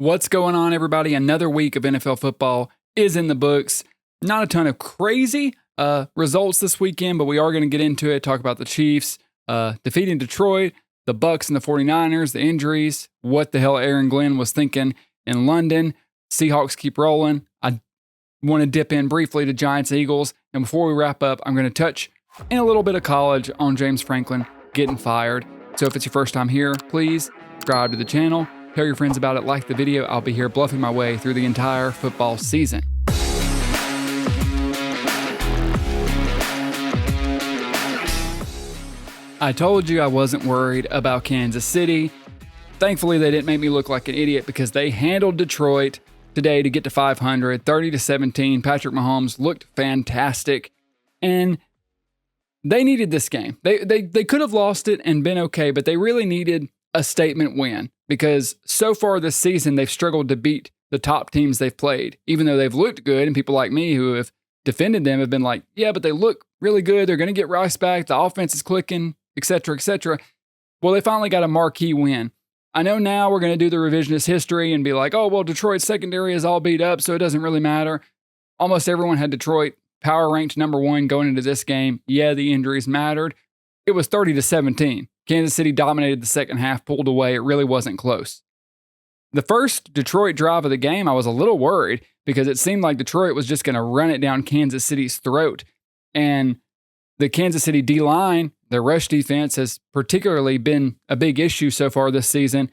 What's going on, everybody? Another week of NFL football is in the books. Not a ton of crazy results this weekend, but we are going to get into it, talk about the Chiefs defeating Detroit, the Bucs and the 49ers, the injuries, what the hell Aaron Glenn was thinking in London. Seahawks keep rolling. I want to dip in briefly to Giants-Eagles. And before we wrap up, I'm going to touch in a little bit of college on James Franklin getting fired. So if it's your first time here, please subscribe to the channel. Tell your friends about it, like the video. I'll be here bluffing my way through the entire football season. I told you I wasn't worried about Kansas City. Thankfully, they didn't make me look like an idiot because they handled Detroit today to get to 500, 30-17. Patrick Mahomes looked fantastic, and they needed this game. They could have lost it and been okay, but they really needed a statement win because so far this season, they've struggled to beat the top teams they've played, even though they've looked good, and people like me who have defended them have been like, yeah, but they look really good. They're going to get Rice back. The offense is clicking, etc., etc. Well, they finally got a marquee win. I know now we're going to do the revisionist history and be like, oh, well, Detroit's secondary is all beat up, so it doesn't really matter. Almost everyone had Detroit power ranked number one going into this game. Yeah, the injuries mattered. It was 30-17. Kansas City dominated the second half, pulled away. It really wasn't close. The first Detroit drive of the game, I was a little worried because it seemed like Detroit was just going to run it down Kansas City's throat. And the Kansas City D-line, their rush defense, has particularly been a big issue so far this season.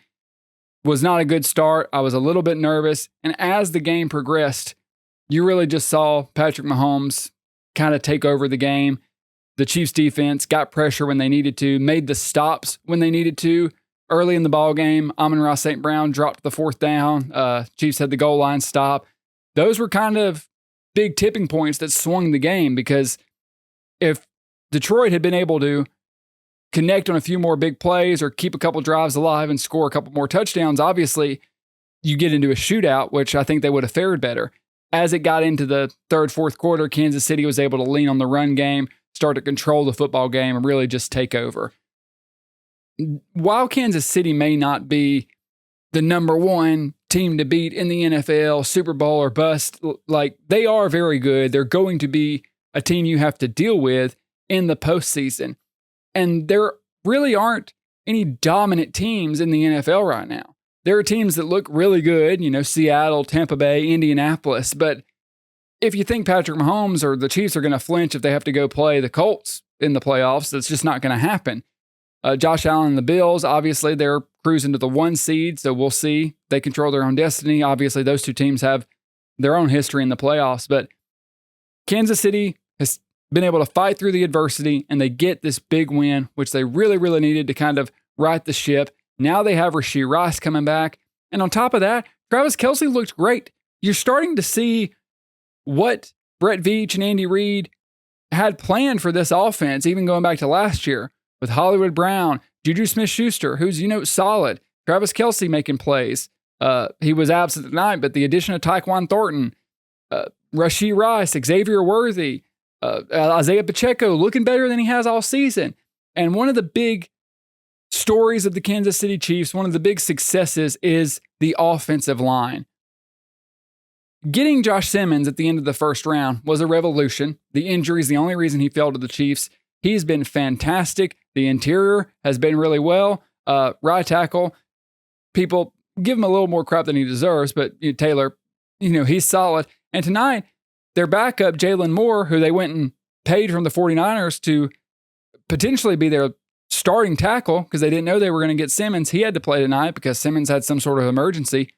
Was not a good start. I was a little bit nervous. And as the game progressed, you really just saw Patrick Mahomes kind of take over the game. The Chiefs defense got pressure when they needed to, made the stops when they needed to. Early in the ball game, Amon-Ra St. Brown dropped the fourth down. Chiefs had the goal line stop. Those were kind of big tipping points that swung the game because if Detroit had been able to connect on a few more big plays or keep a couple drives alive and score a couple more touchdowns, obviously you get into a shootout, which I think they would have fared better. As it got into the third, fourth quarter, Kansas City was able to lean on the run game, start to control the football game, and really just take over. While Kansas City may not be the number one team to beat in the NFL, Super Bowl or bust, like they are very good. They're going to be a team you have to deal with in the postseason. And there really aren't any dominant teams in the NFL right now. There are teams that look really good, Seattle, Tampa Bay, Indianapolis, but if you think Patrick Mahomes or the Chiefs are going to flinch if they have to go play the Colts in the playoffs, that's just not going to happen. Josh Allen and the Bills, obviously, they're cruising to the 1 seed, so we'll see. They control their own destiny. Obviously, those two teams have their own history in the playoffs, but Kansas City has been able to fight through the adversity, and they get this big win, which they really, really needed to kind of right the ship. Now they have Rashee Rice coming back, and on top of that, Travis Kelce looked great. You're starting to see what Brett Veach and Andy Reid had planned for this offense, even going back to last year with Hollywood Brown, Juju Smith-Schuster, who's, solid. Travis Kelce making plays. He was absent tonight, but the addition of Tyquan Thornton, Rashee Rice, Xavier Worthy, Isaiah Pacheco looking better than he has all season. And one of the big stories of the Kansas City Chiefs, one of the big successes is the offensive line. Getting Josh Simmons at the end of the first round was a revolution. The injury is the only reason he fell to the Chiefs. He's been fantastic. The interior has been really well. Right tackle, people give him a little more crap than he deserves, but Taylor, he's solid. And tonight, their backup, Jalen Moore, who they went and paid from the 49ers to potentially be their starting tackle because they didn't know they were going to get Simmons. He had to play tonight because Simmons had some sort of emergency.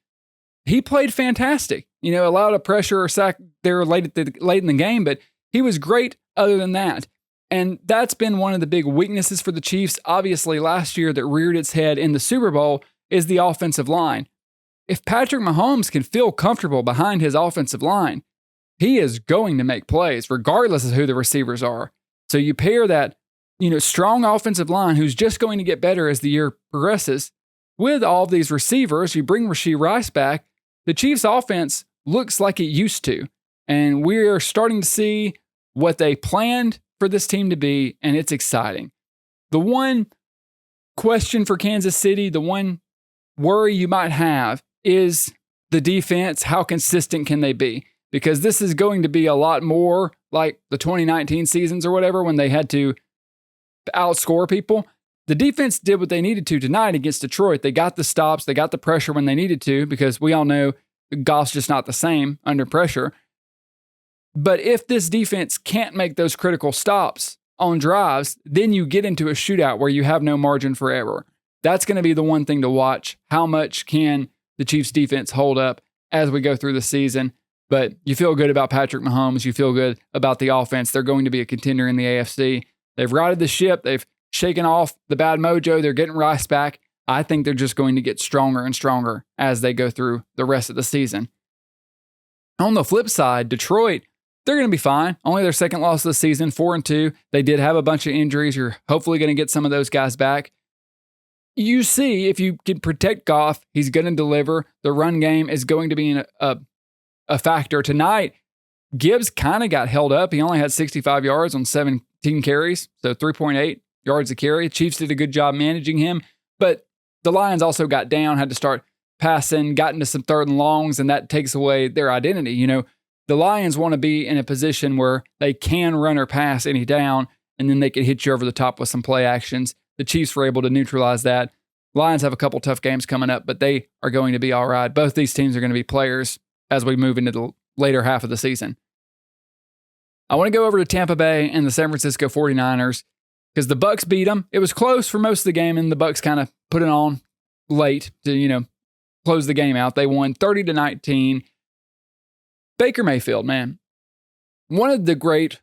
He played fantastic. Allowed a pressure or sack there late in the game, but he was great other than that. And that's been one of the big weaknesses for the Chiefs, obviously, last year that reared its head in the Super Bowl is the offensive line. If Patrick Mahomes can feel comfortable behind his offensive line, he is going to make plays regardless of who the receivers are. So you pair that, strong offensive line who's just going to get better as the year progresses with all of these receivers. You bring Rashee Rice back, the Chiefs offense looks like it used to. And we're starting to see what they planned for this team to be, and it's exciting. The one question for Kansas City, the one worry you might have is the defense, how consistent can they be? Because this is going to be a lot more like the 2019 seasons or whatever when they had to outscore people. The defense did what they needed to tonight against Detroit. They got the stops. They got the pressure when they needed to, because we all know Goff's just not the same under pressure. But if this defense can't make those critical stops on drives, then you get into a shootout where you have no margin for error. That's going to be the one thing to watch. How much can the Chiefs defense hold up as we go through the season? But you feel good about Patrick Mahomes. You feel good about the offense. They're going to be a contender in the AFC. They've righted the ship. They've shaken off the bad mojo. They're getting Rice back. I think they're just going to get stronger and stronger as they go through the rest of the season. On the flip side, Detroit, they're going to be fine. Only their second loss of the season, 4-2. They did have a bunch of injuries. You're hopefully going to get some of those guys back. You see, if you can protect Goff, he's going to deliver. The run game is going to be a factor. Tonight, Gibbs kind of got held up. He only had 65 yards on 17 carries, so 3.8 yards a carry. Chiefs did a good job managing him, but the Lions also got down, had to start passing, got into some third and longs, and that takes away their identity. You know, the Lions want to be in a position where they can run or pass any down, and then they can hit you over the top with some play actions. The Chiefs were able to neutralize that. Lions have a couple tough games coming up, but they are going to be all right. Both these teams are going to be players as we move into the later half of the season. I want to go over to Tampa Bay and the San Francisco 49ers because the Bucs beat them. It was close for most of the game, and the Bucs kind of put it on late to, close the game out. They won 30-19. Baker Mayfield, man, one of the great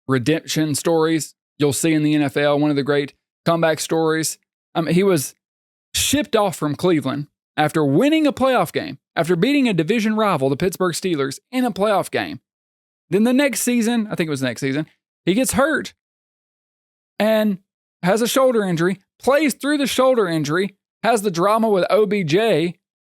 redemption stories you'll see in the NFL, one of the great comeback stories. He was shipped off from Cleveland after winning a playoff game, after beating a division rival, the Pittsburgh Steelers, in a playoff game. Then the next season, I think it was the next season, he gets hurt and has a shoulder injury, plays through the shoulder injury, has the drama with OBJ,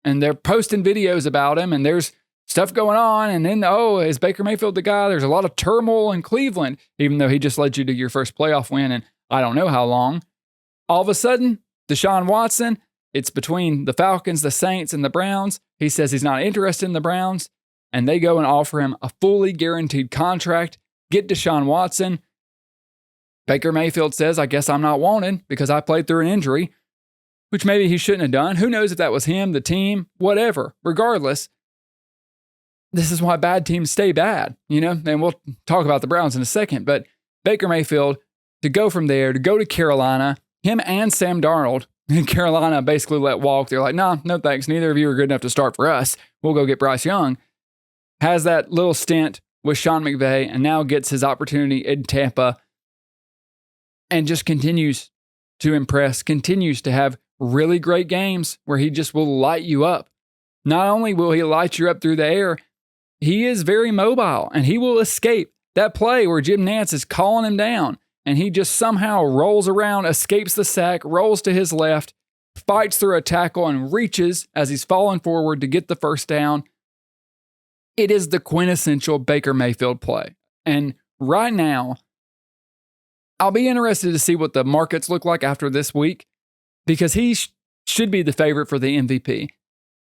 and they're posting videos about him, and there's stuff going on, and then, is Baker Mayfield the guy? There's a lot of turmoil in Cleveland, even though he just led you to your first playoff win, and I don't know how long. All of a sudden, Deshaun Watson, it's between the Falcons, the Saints, and the Browns. He says he's not interested in the Browns, and they go and offer him a fully guaranteed contract, get Deshaun Watson. Baker Mayfield says, I guess I'm not wanted because I played through an injury, which maybe he shouldn't have done. Who knows if that was him, the team, whatever. Regardless, this is why bad teams stay bad, and we'll talk about the Browns in a second. But Baker Mayfield, to go from there, to go to Carolina, him and Sam Darnold, and Carolina basically let walk. They're like, no thanks. Neither of you are good enough to start for us. We'll go get Bryce Young. Has that little stint with Sean McVay and now gets his opportunity in Tampa and just continues to impress, continues to have really great games where he just will light you up. Not only will he light you up through the air, he is very mobile and he will escape that play where Jim Nantz is calling him down and he just somehow rolls around, escapes the sack, rolls to his left, fights through a tackle and reaches as he's falling forward to get the first down. It is the quintessential Baker Mayfield play. And right now, I'll be interested to see what the markets look like after this week because he should be the favorite for the MVP.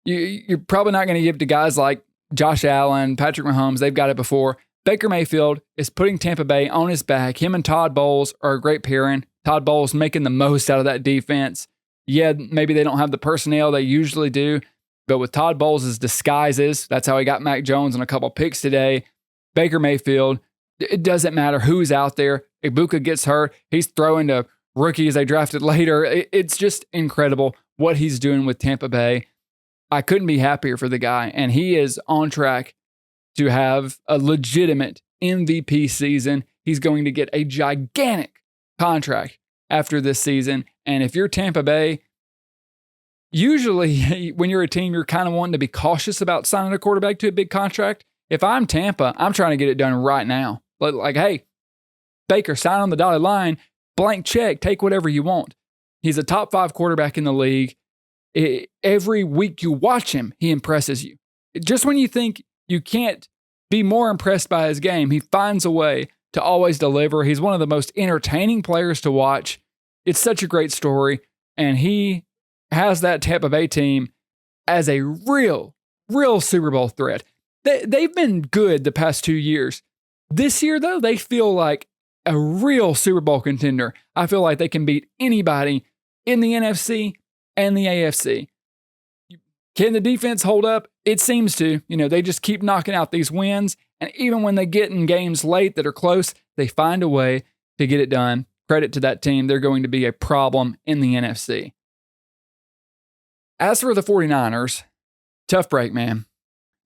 You're probably not going to give it to guys like Josh Allen, Patrick Mahomes. They've got it before. Baker Mayfield is putting Tampa Bay on his back. Him and Todd Bowles are a great pairing. Todd Bowles making the most out of that defense. Yeah, maybe they don't have the personnel they usually do, but with Todd Bowles' disguises, that's how he got Mac Jones on a couple picks today. Baker Mayfield, it doesn't matter who's out there. Ibuka gets hurt. He's throwing to rookies they drafted later. It's just incredible what he's doing with Tampa Bay. I couldn't be happier for the guy, and he is on track to have a legitimate MVP season. He's going to get a gigantic contract after this season, and if you're Tampa Bay, usually when you're a team, you're kind of wanting to be cautious about signing a quarterback to a big contract. If I'm Tampa, I'm trying to get it done right now. Like, hey, Baker, sign on the dotted line, blank check, take whatever you want. He's a top 5 quarterback in the league. Every week you watch him, he impresses you. Just when you think you can't be more impressed by his game, he finds a way to always deliver. He's one of the most entertaining players to watch. It's such a great story, and he has that Tampa Bay team as a real real Super Bowl threat. They've been good the past 2 years. This year, though, they feel like a real Super Bowl contender. I feel like they can beat anybody in the NFC and the AFC. Can the defense hold up? It seems to. They just keep knocking out these wins. And even when they get in games late that are close, they find a way to get it done. Credit to that team. They're going to be a problem in the NFC. As for the 49ers, tough break, man.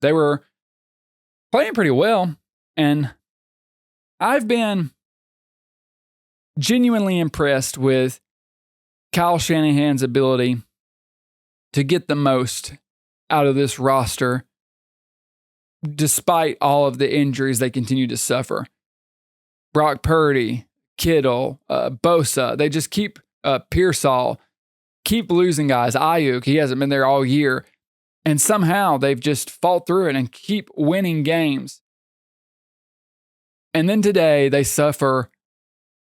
They were playing pretty well, and I've been genuinely impressed with Kyle Shanahan's ability to get the most out of this roster despite all of the injuries they continue to suffer. Brock Purdy, Kittle, Bosa, they just keep Pearsall, keep losing guys. Ayuk, he hasn't been there all year. And somehow they've just fought through it and keep winning games. And then today they suffer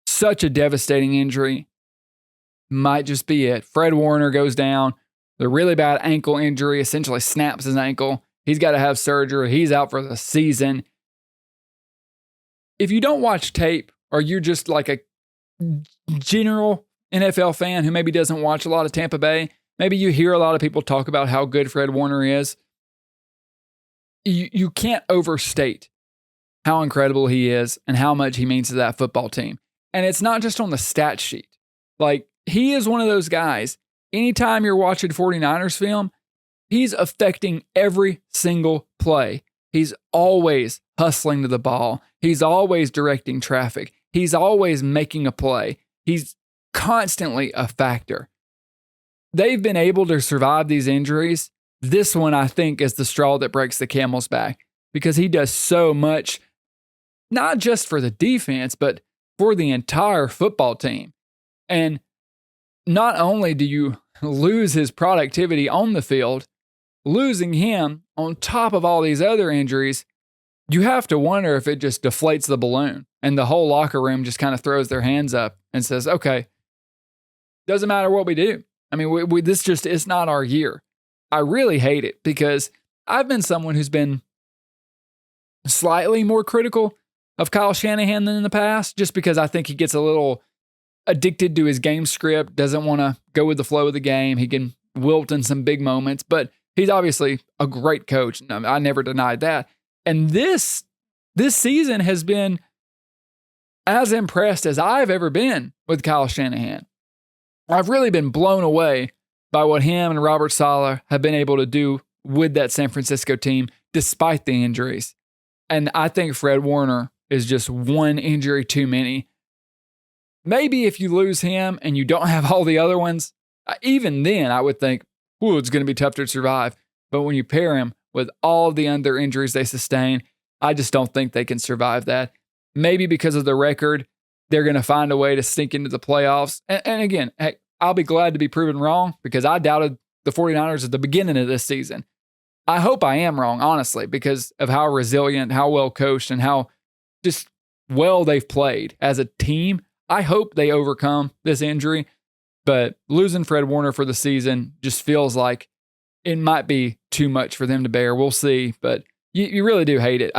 such a devastating injury. Might just be it. Fred Warner goes down. The really bad ankle injury essentially snaps his ankle. He's got to have surgery. He's out for the season. If you don't watch tape, or you're just like a general NFL fan who maybe doesn't watch a lot of Tampa Bay, maybe you hear a lot of people talk about how good Fred Warner is. You can't overstate how incredible he is and how much he means to that football team. And it's not just on the stat sheet. Like, he is one of those guys, anytime you're watching 49ers film, he's affecting every single play. He's always hustling to the ball. He's always directing traffic. He's always making a play. He's constantly a factor. They've been able to survive these injuries. This one, I think, is the straw that breaks the camel's back because he does so much, not just for the defense, but for the entire football team. And not only do you lose his productivity on the field, losing him on top of all these other injuries, you have to wonder if it just deflates the balloon and the whole locker room just kind of throws their hands up and says, okay, doesn't matter what we do. I mean, this just is not our year. I really hate it because I've been someone who's been slightly more critical of Kyle Shanahan than in the past, just because I think he gets a little addicted to his game script, doesn't want to go with the flow of the game. He can wilt in some big moments, but he's obviously a great coach. I never denied that. And this season has been as impressed as I've ever been with Kyle Shanahan. I've really been blown away by what him and Robert Saleh have been able to do with that San Francisco team, despite the injuries. And I think Fred Warner is just one injury too many. Maybe if you lose him and you don't have all the other ones, even then I would think, ooh, it's going to be tough to survive. But when you pair him with all the other injuries they sustain, I just don't think they can survive that. Maybe because of the record, they're going to find a way to sink into the playoffs. And again, heck, I'll be glad to be proven wrong because I doubted the 49ers at the beginning of this season. I hope I am wrong, honestly, because of how resilient, how well coached, and how just well they've played as a team. I hope they overcome this injury, but losing Fred Warner for the season just feels like it might be too much for them to bear. We'll see, but you really do hate it.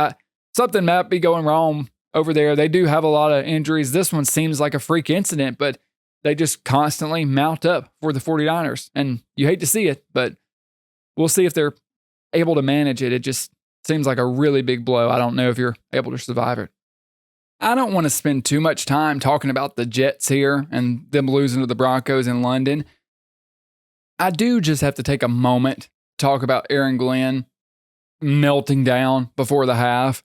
Something might be going wrong over there. They do have a lot of injuries. This one seems like a freak incident, but they just constantly mount up for the 49ers, and you hate to see it, but we'll see if they're able to manage it. It just seems like a really big blow. I don't know if you're able to survive it. I don't want to spend too much time talking about the Jets here and them losing to the Broncos in London. I do just have to take a moment to talk about Aaron Glenn melting down before the half.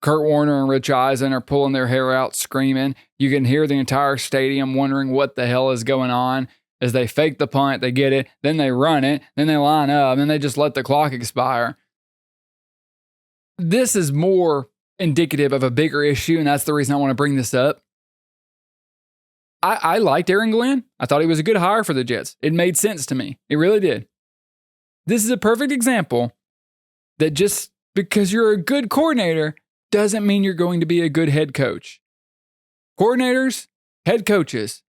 Kurt Warner and Rich Eisen are pulling their hair out screaming. You can hear the entire stadium wondering what the hell is going on as they fake the punt, they get it, then they run it, then they line up, and then they just let the clock expire. This is more indicative of a bigger issue, and that's the reason I want to bring this up. I liked Aaron Glenn. I thought he was a good hire for the Jets. It made sense to me. It really did. This is a perfect example that just because you're a good coordinator doesn't mean you're going to be a good head coach. Coordinators, head coaches,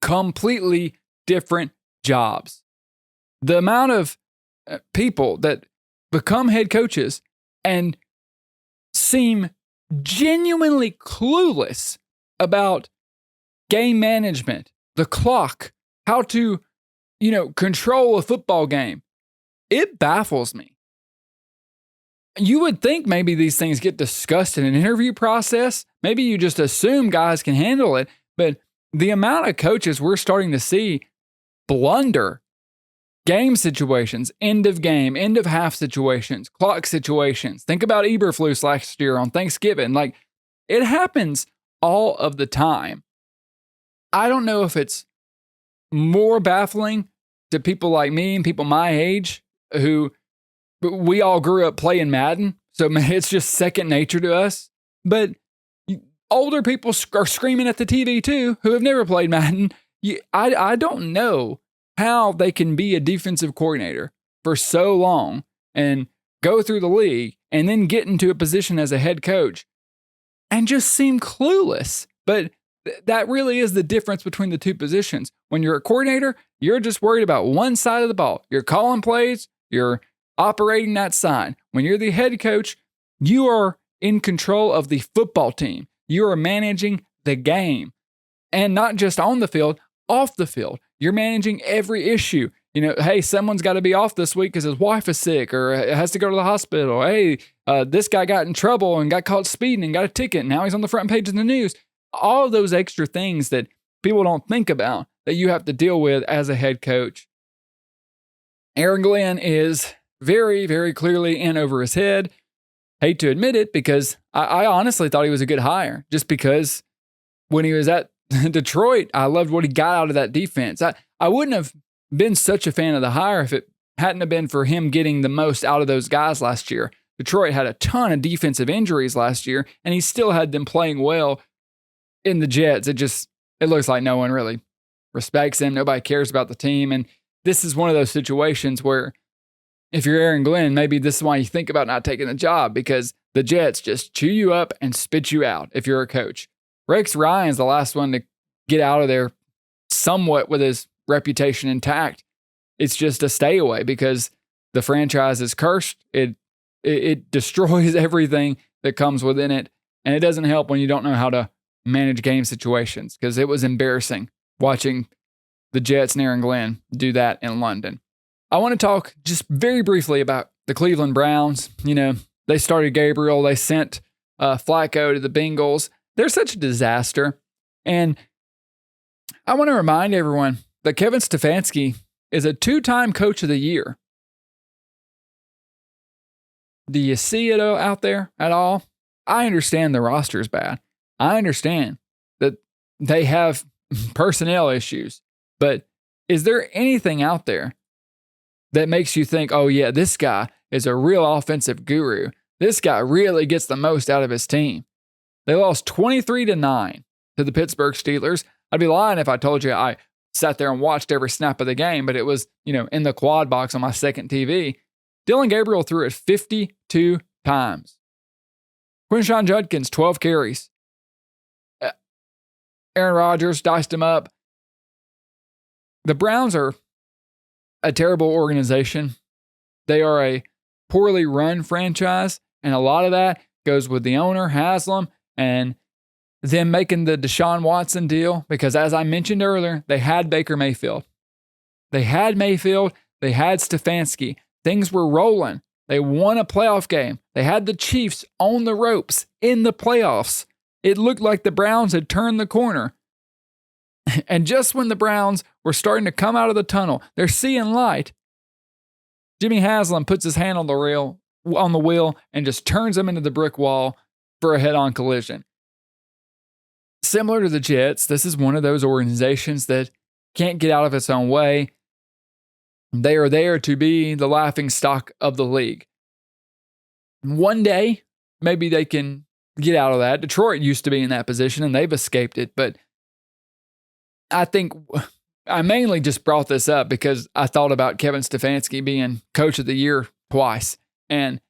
completely different jobs. The amount of people that become head coaches and seem genuinely clueless about game management, the clock, how to, control a football game. It baffles me. You would think maybe these things get discussed in an interview process. Maybe you just assume guys can handle it, but the amount of coaches we're starting to see blunder game situations, end of game, end of half situations, clock situations. Think about Eberflus last year on Thanksgiving. Like, it happens all of the time. I don't know if it's more baffling to people like me and people my age who we all grew up playing Madden, so it's just second nature to us. But older people are screaming at the TV too, who have never played Madden. I don't know how they can be a defensive coordinator for so long and go through the league and then get into a position as a head coach and just seem clueless. But that really is the difference between the two positions. When you're a coordinator, you're just worried about one side of the ball. You're calling plays, you're operating that side. When you're the head coach, you are in control of the football team. You are managing the game. And not just on the field, off the field. You're managing every issue. Hey, someone's got to be off this week because his wife is sick or has to go to the hospital. Hey, this guy got in trouble and got caught speeding and got a ticket. Now he's on the front page of the news. All of those extra things that people don't think about that you have to deal with as a head coach. Aaron Glenn is very, very clearly in over his head. Hate to admit it because I honestly thought he was a good hire just because when he was at Detroit, I loved what he got out of that defense. I wouldn't have been such a fan of the hire if it hadn't have been for him getting the most out of those guys last year. Detroit had a ton of defensive injuries last year, and he still had them playing well in the Jets. It looks like no one really respects him. Nobody cares about the team. And this is one of those situations where if you're Aaron Glenn, maybe this is why you think about not taking the job, because the Jets just chew you up and spit you out if you're a coach. Rex Ryan's the last one to get out of there somewhat with his reputation intact. It's just a stay away because the franchise is cursed. It destroys everything that comes within it. And it doesn't help when you don't know how to manage game situations, because it was embarrassing watching the Jets and Aaron Glenn do that in London. I want to talk just very briefly about the Cleveland Browns. They started Gabriel. They sent Flacco to the Bengals. They're such a disaster. And I want to remind everyone that Kevin Stefanski is a 2-time Coach of the Year. Do you see it out there at all? I understand the roster is bad. I understand that they have personnel issues. But is there anything out there that makes you think, oh yeah, this guy is a real offensive guru? This guy really gets the most out of his team. They lost 23-9 to the Pittsburgh Steelers. I'd be lying if I told you I sat there and watched every snap of the game, but it was, in the quad box on my second TV. Dylan Gabriel threw it 52 times. Quinshawn Judkins, 12 carries. Aaron Rodgers diced him up. The Browns are a terrible organization. They are a poorly run franchise, and a lot of that goes with the owner, Haslam, and them making the Deshaun Watson deal, because as I mentioned earlier, they had Baker Mayfield. They had Stefanski. Things were rolling. They won a playoff game. They had the Chiefs on the ropes in the playoffs. It looked like the Browns had turned the corner. And just when the Browns were starting to come out of the tunnel, they're seeing light, Jimmy Haslam puts his hand on the wheel and just turns them into the brick wall for a head-on collision. Similar to the Jets, this is one of those organizations that can't get out of its own way. They are there to be the laughing stock of the league. One day, maybe they can get out of that. Detroit used to be in that position, and they've escaped it. But I think I mainly just brought this up because I thought about Kevin Stefanski being Coach of the Year twice. And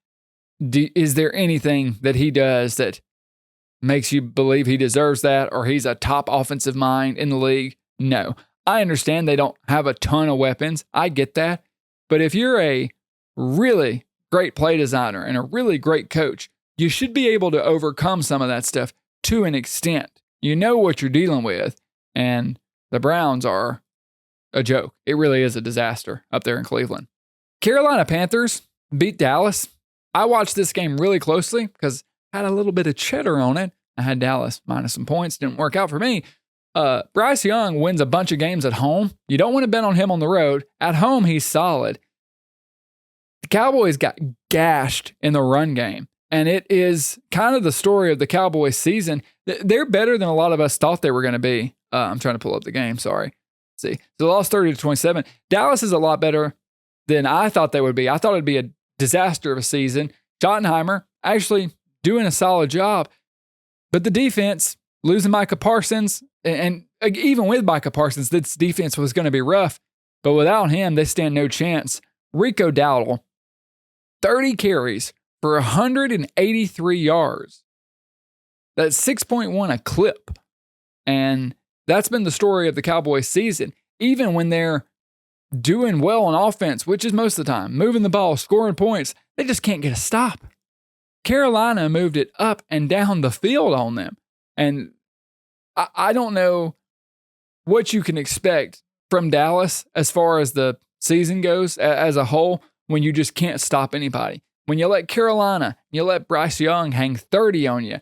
is there anything that he does that makes you believe he deserves that or he's a top offensive mind in the league? No. I understand they don't have a ton of weapons. I get that. But if you're a really great play designer, and a really great coach, you should be able to overcome some of that stuff to an extent. You know what you're dealing with, and the Browns are a joke. It really is a disaster up there in Cleveland. Carolina Panthers beat Dallas. I watched this game really closely because I had a little bit of cheddar on it. I had Dallas minus some points. Didn't work out for me. Bryce Young wins a bunch of games at home. You don't want to bet on him on the road. At home, he's solid. The Cowboys got gashed in the run game, and it is kind of the story of the Cowboys season. They're better than a lot of us thought they were going to be. I'm trying to pull up the game. Sorry. See, so they lost 30-27. Dallas is a lot better than I thought they would be. I thought it'd be a disaster of a season. Schottenheimer actually doing a solid job, but the defense losing Micah Parsons, and even with Micah Parsons, this defense was going to be rough, but without him, they stand no chance. Rico Dowdle, 30 carries for 183 yards. That's 6.1 a clip, and that's been the story of the Cowboys season. Even when they're doing well on offense, which is most of the time, moving the ball, scoring points, they just can't get a stop. Carolina moved it up and down the field on them. And I don't know what you can expect from Dallas as far as the season goes as a whole when you just can't stop anybody. When you let Carolina, you let Bryce Young hang 30 on you,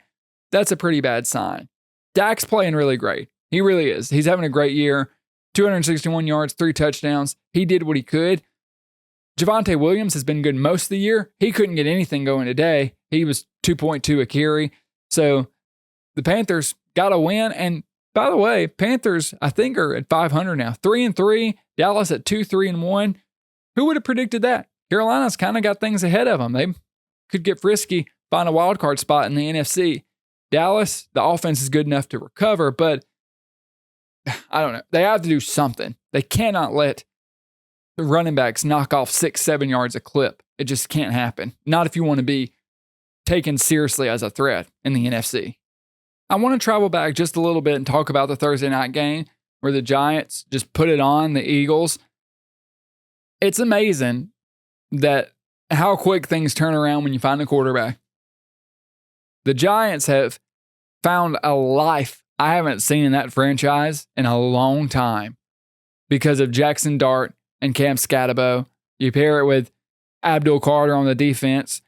that's a pretty bad sign. Dak's playing really great. He really is. He's having a great year. 261 yards, 3 touchdowns. He did what he could. Javonte Williams has been good most of the year. He couldn't get anything going today. He was 2.2 a carry. So the Panthers got a win. And by the way, Panthers, I think, are at 500 now. 3-3. Dallas at 2-3-1. Who would have predicted that? Carolina's kind of got things ahead of them. They could get frisky, find a wild card spot in the NFC. Dallas, the offense is good enough to recover, but I don't know. They have to do something. They cannot let the running backs knock off 6-7 yards a clip. It just can't happen. Not if you want to be taken seriously as a threat in the NFC. I want to travel back just a little bit and talk about the Thursday night game where the Giants just put it on the Eagles. It's amazing that how quick things turn around when you find a quarterback. The Giants have found a life I haven't seen in that franchise in a long time because of Jaxson Dart and Cam Scatterbo. You pair it with Abdul Carter on the defense.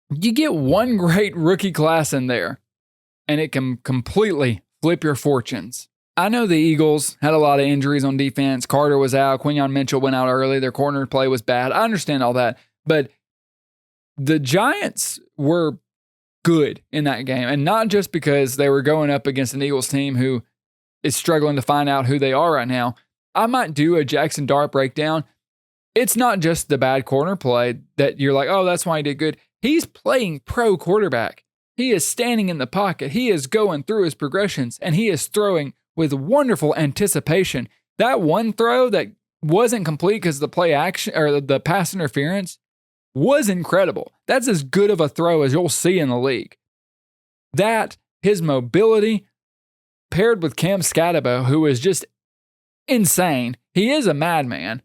You get one great rookie class in there, and it can completely flip your fortunes. I know the Eagles had a lot of injuries on defense. Carter was out. Quinyon Mitchell went out early. Their corner play was bad. I understand all that. But the Giants were good in that game. And not just because they were going up against an Eagles team who is struggling to find out who they are right now. I might do a Jaxson Dart breakdown. It's not just the bad corner play that you're like, oh, that's why he did good. He's playing pro quarterback. He is standing in the pocket. He is going through his progressions, and he is throwing with wonderful anticipation. That one throw that wasn't complete because the play action or the pass interference was incredible. That's as good of a throw as you'll see in the league. That, his mobility, paired with Cam Scatterbo, who is just insane. He is a madman.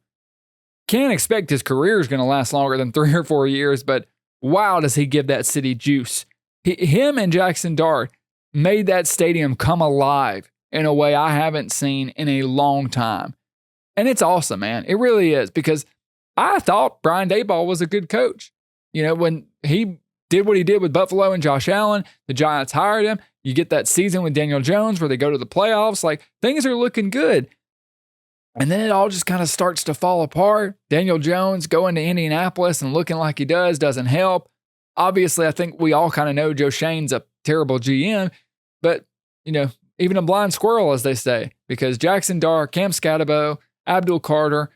Can't expect his career is going to last longer than 3 or 4 years, but wow, does he give that city juice. Him and Jaxson Dart made that stadium come alive in a way I haven't seen in a long time. And it's awesome, man. It really is, because I thought Brian Daboll was a good coach. You know, when he did what he did with Buffalo and Josh Allen, the Giants hired him. You get that season with Daniel Jones where they go to the playoffs. Like, things are looking good. And then it all just kind of starts to fall apart. Daniel Jones going to Indianapolis and looking like he doesn't help. Obviously, I think we all kind of know Joe Shane's a terrible GM, but, you know, even a blind squirrel, as they say, because Jaxson Dart, Cam Scatterbo, Abdul Carter,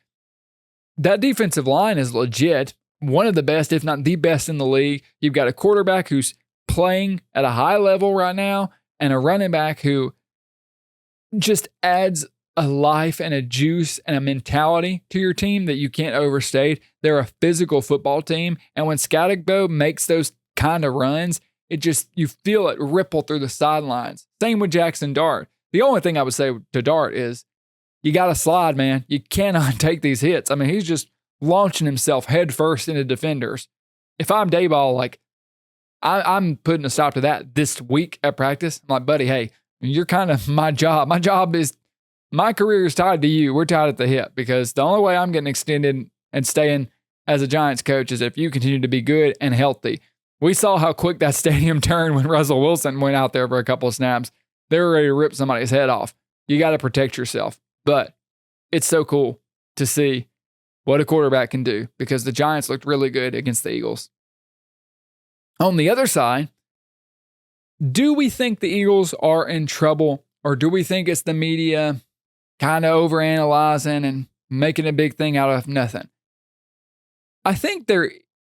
that defensive line is legit. One of the best, if not the best in the league. You've got a quarterback who's playing at a high level right now and a running back who just adds a life and a juice and a mentality to your team that you can't overstate. They're a physical football team. And when Scatterbo makes those kind of runs, it just, you feel it ripple through the sidelines. Same with Jaxson Dart. The only thing I would say to Dart is you got to slide, man. You cannot take these hits. I mean, he's just launching himself headfirst into defenders. If I'm Dayball, like, I'm putting a stop to that this week at practice. I'm like, buddy, hey, you're kind of my job. My career is tied to you. We're tied at the hip because the only way I'm getting extended and staying as a Giants coach is if you continue to be good and healthy. We saw how quick that stadium turned when Russell Wilson went out there for a couple of snaps. They were ready to rip somebody's head off. You got to protect yourself. But it's so cool to see what a quarterback can do because the Giants looked really good against the Eagles. On the other side, do we think the Eagles are in trouble, or do we think it's the media kind of overanalyzing and making a big thing out of nothing? I think there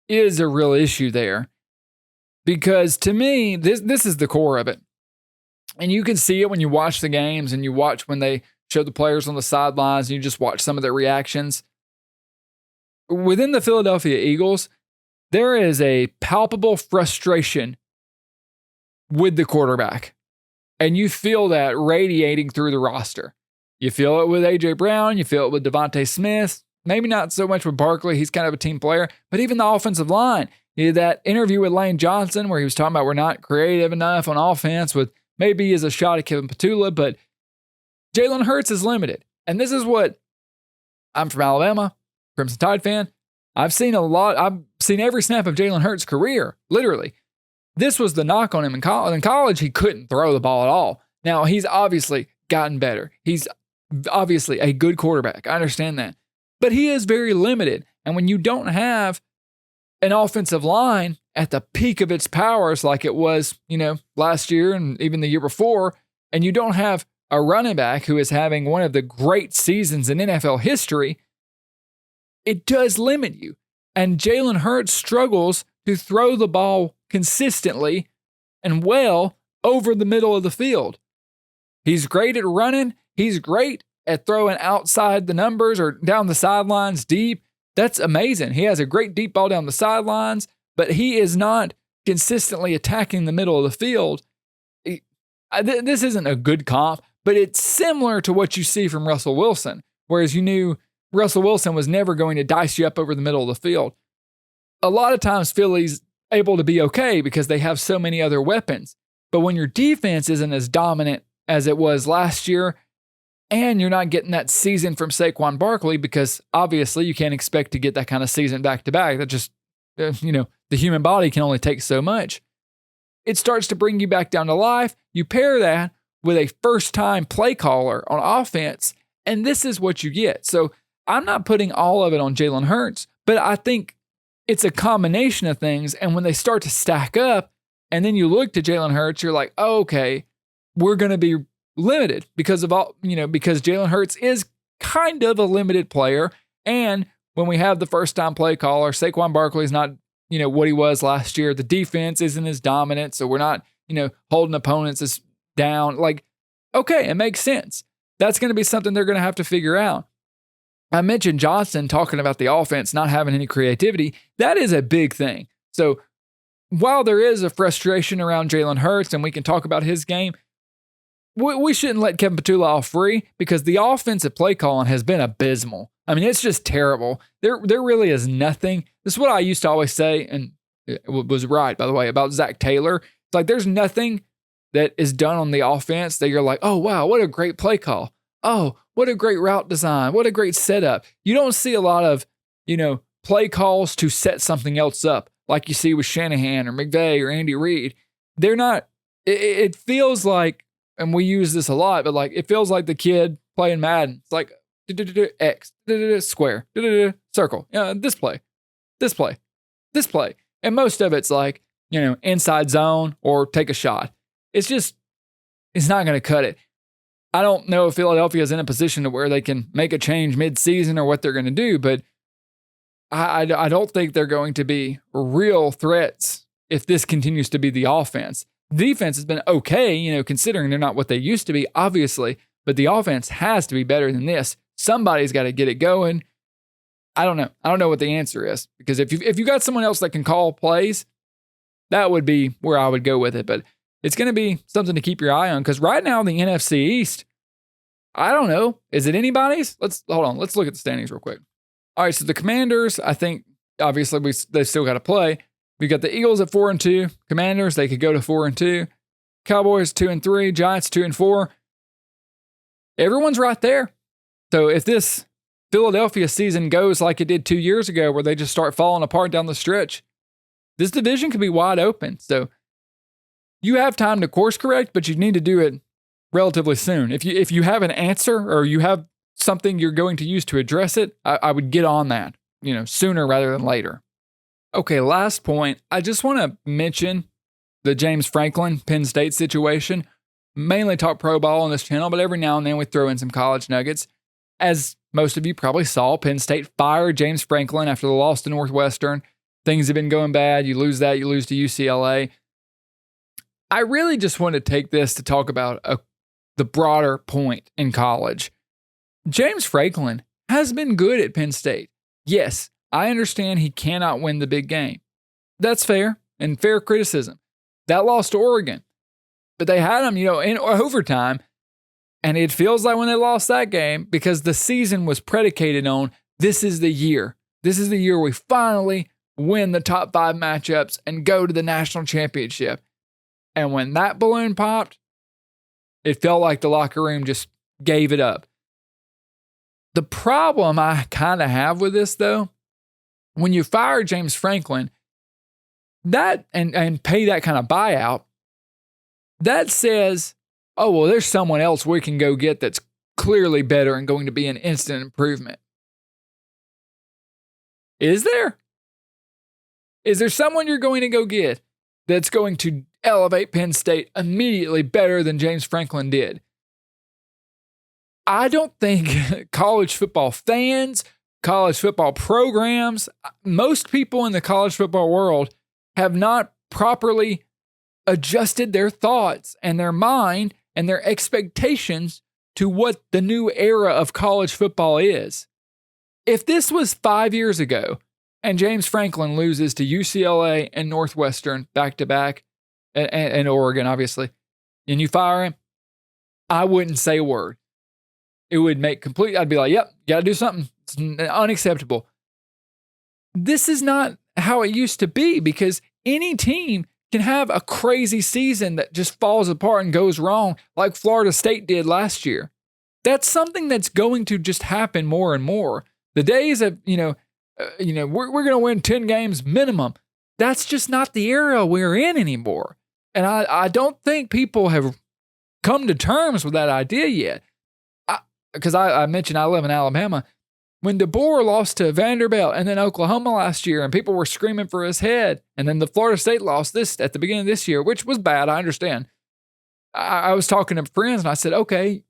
is a real issue there because to me, this is the core of it. And you can see it when you watch the games and you watch when they show the players on the sidelines and you just watch some of their reactions. Within the Philadelphia Eagles, there is a palpable frustration with the quarterback. And you feel that radiating through the roster. You feel it with A.J. Brown. You feel it with Devontae Smith. Maybe not so much with Barkley. He's kind of a team player. But even the offensive line. You had that interview with Lane Johnson where he was talking about we're not creative enough on offense with maybe as a shot at Kevin Petula, but Jalen Hurts is limited. And this is what I'm from Alabama, Crimson Tide fan. I've seen every snap of Jalen Hurts' career, literally. This was the knock on him in college. In college, he couldn't throw the ball at all. Now, he's obviously gotten better. He's obviously a good quarterback. I understand that. But he is very limited. And when you don't have an offensive line at the peak of its powers like it was, last year and even the year before, and you don't have a running back who is having one of the great seasons in NFL history, it does limit you. And Jalen Hurts struggles to throw the ball consistently and well over the middle of the field. He's great at running. He's great at throwing outside the numbers or down the sidelines deep. That's amazing. He has a great deep ball down the sidelines, but he is not consistently attacking the middle of the field. This isn't a good comp, but it's similar to what you see from Russell Wilson, whereas you knew Russell Wilson was never going to dice you up over the middle of the field. A lot of times Philly's able to be okay because they have so many other weapons. But when your defense isn't as dominant as it was last year, and you're not getting that season from Saquon Barkley, because obviously you can't expect to get that kind of season back to back. That just, the human body can only take so much. It starts to bring you back down to life. You pair that with a first-time play caller on offense, and this is what you get. So I'm not putting all of it on Jalen Hurts, but I think it's a combination of things. And when they start to stack up, and then you look to Jalen Hurts, you're like, oh, okay, we're going to be limited because of because Jalen Hurts is kind of a limited player. And when we have the first-time play caller, Saquon Barkley is not, what he was last year. The defense isn't as dominant, so we're not, holding opponents as down. Like, okay, it makes sense. That's going to be something they're going to have to figure out. I mentioned Jaxson talking about the offense not having any creativity. That is a big thing. So while there is a frustration around Jalen Hurts, and we can talk about his game, we shouldn't let Kevin Petula off free because the offensive play calling has been abysmal. I mean, it's just terrible. There really is nothing. This is what I used to always say, and it was right, by the way, about Zach Taylor. It's like there's nothing that is done on the offense that you're like, oh, wow, what a great play call. Oh, what a great route design. What a great setup. You don't see a lot of, play calls to set something else up like you see with Shanahan or McVay or Andy Reid. They're not, it feels like, and we use this a lot, but like it feels like the kid playing Madden. It's like X, square, circle, this play. And most of it's like, inside zone or take a shot. It's not going to cut it. I don't know if Philadelphia is in a position to where they can make a change mid-season or what they're going to do, but I don't think they're going to be real threats if this continues to be the offense. The defense has been okay, considering they're not what they used to be, obviously, but the offense has to be better than this. Somebody's got to get it going. I don't know. I don't know what the answer is, because if you got someone else that can call plays, that would be where I would go with it. But it's going to be something to keep your eye on, because right now in the NFC East, I don't know. Is it anybody's? Let's look at the standings real quick. All right, so the Commanders, I think, obviously, they've still got to play. We got the Eagles at 4-2. Commanders, they could go to 4-2. Cowboys 2-3. Giants 2-4. Everyone's right there. So if this Philadelphia season goes like it did 2 years ago, where they just start falling apart down the stretch, this division could be wide open. So you have time to course correct, but you need to do it relatively soon. If you have an answer or you have something you're going to use to address it, I would get on that, sooner rather than later. Okay, last point. I just want to mention the James Franklin Penn State situation. Mainly talk pro ball on this channel, but every now and then we throw in some college nuggets. As most of you probably saw, Penn State fired James Franklin after the loss to Northwestern. Things have been going bad. You lose that, you lose to UCLA. I really just want to take this to talk about the broader point in college. James Franklin has been good at Penn State. Yes, I understand he cannot win the big game. That's fair and fair criticism. That loss to Oregon. But they had him, in overtime. And it feels like when they lost that game, because the season was predicated on this is the year. This is the year we finally win the top 5 matchups and go to the national championship. And when that balloon popped, it felt like the locker room just gave it up. The problem I kind of have with this, though, when you fire James Franklin, that and pay that kind of buyout, that says, oh, well, there's someone else we can go get that's clearly better and going to be an instant improvement. Is there? Is there someone you're going to go get that's going to elevate Penn State immediately better than James Franklin did? I don't think college football fans, college football programs, most people in the college football world have not properly adjusted their thoughts and their mind and their expectations to what the new era of college football is. If this was 5 years ago and James Franklin loses to UCLA and Northwestern back-to-back, and Oregon, obviously, and you fire him, I wouldn't say a word. It would make I'd be like, yep, got to do something. It's unacceptable. This is not how it used to be, because any team can have a crazy season that just falls apart and goes wrong, like Florida State did last year. That's something that's going to just happen more and more. The days of, we're going to win 10 games minimum. That's just not the era we're in anymore. And I don't think people have come to terms with that idea yet. Because I mentioned I live in Alabama. When DeBoer lost to Vanderbilt and then Oklahoma last year, and people were screaming for his head, and then the Florida State lost this at the beginning of this year, which was bad, I understand. I was talking to friends, and I said, okay,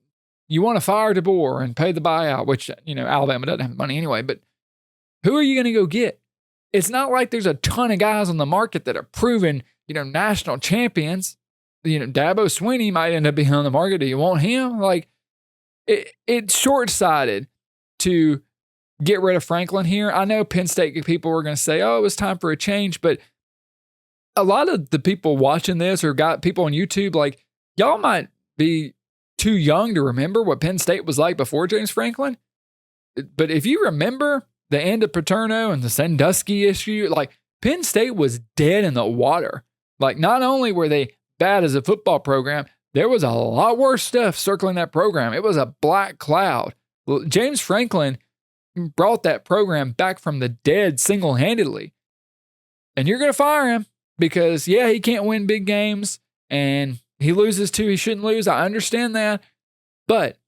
you want to fire DeBoer and pay the buyout, which, Alabama doesn't have the money anyway, but who are you going to go get? It's not like there's a ton of guys on the market that are proven, national champions. Dabo Swinney might end up being on the market. Do you want him? Like, it's short-sighted to get rid of Franklin here. I know Penn State people are going to say, oh, it was time for a change, but a lot of the people watching this or got people on YouTube, like, y'all might be too young to remember what Penn State was like before James Franklin. But if you remember the end of Paterno and the Sandusky issue, like, Penn State was dead in the water. Like, not only were they bad as a football program, there was a lot worse stuff circling that program. It was a black cloud. James Franklin brought that program back from the dead single-handedly. And you're going to fire him because, he can't win big games and he loses too. He shouldn't lose. I understand that. But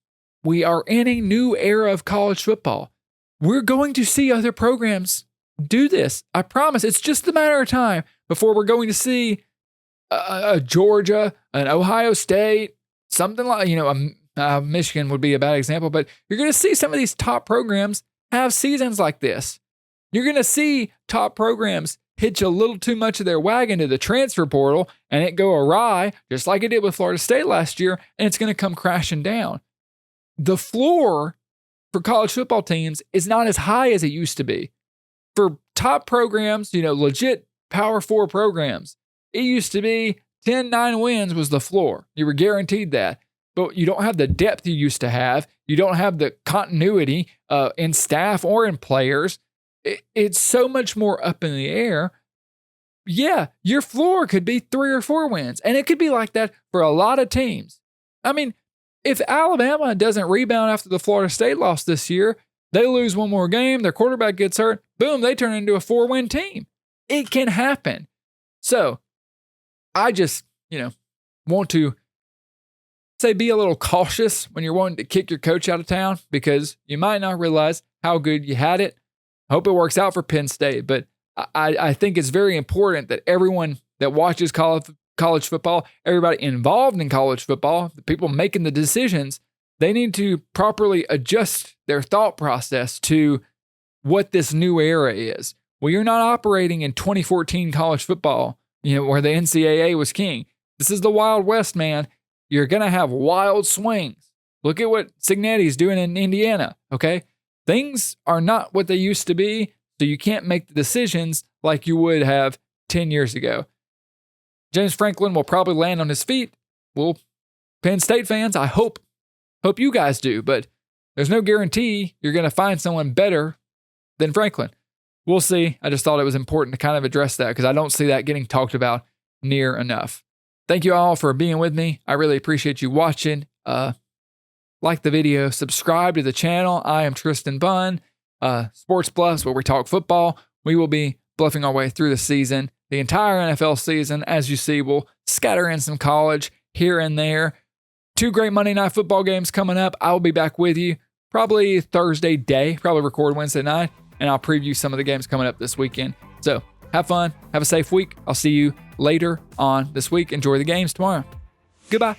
we are in a new era of college football. We're going to see other programs do this. I promise. It's just a matter of time before we're going to see a Georgia, an Ohio State, something like, Michigan would be a bad example, but you're going to see some of these top programs have seasons like this. You're going to see top programs hitch a little too much of their wagon to the transfer portal and it go awry, just like it did with Florida State last year, and it's going to come crashing down. The floor for college football teams is not as high as it used to be. For top programs, legit Power 4 programs, it used to be 10-9 wins was the floor. You were guaranteed that. But you don't have the depth you used to have. You don't have the continuity in staff or in players. It's so much more up in the air. Yeah, your floor could be 3 or 4 wins, and it could be like that for a lot of teams. I mean, if Alabama doesn't rebound after the Florida State loss this year, they lose one more game, their quarterback gets hurt, boom, they turn into a 4-win team. It can happen. So I just, want to say be a little cautious when you're wanting to kick your coach out of town, because you might not realize how good you had it. I hope it works out for Penn State, but I think it's very important that everyone that watches college football, everybody involved in college football, the people making the decisions, they need to properly adjust their thought process to what this new era is. Well, you're not operating in 2014 college football, where the NCAA was king. This is the Wild West, man. You're going to have wild swings. Look at what Cignetti's doing in Indiana, okay? Things are not what they used to be, so you can't make the decisions like you would have 10 years ago. James Franklin will probably land on his feet. Well, Penn State fans, I hope you guys do, but there's no guarantee you're going to find someone better than Franklin. We'll see. I just thought it was important to kind of address that because I don't see that getting talked about near enough. Thank you all for being with me. I really appreciate you watching. Like the video, subscribe to the channel. I am Tristan Bunn, Sports Bluffs, where we talk football. We will be bluffing our way through the season, the entire NFL season. As you see, we'll scatter in some college here and there. 2 great Monday Night Football games coming up. I will be back with you probably Thursday day, probably record Wednesday night, and I'll preview some of the games coming up this weekend. So have fun. Have a safe week. I'll see you later on this week. Enjoy the games tomorrow. Goodbye.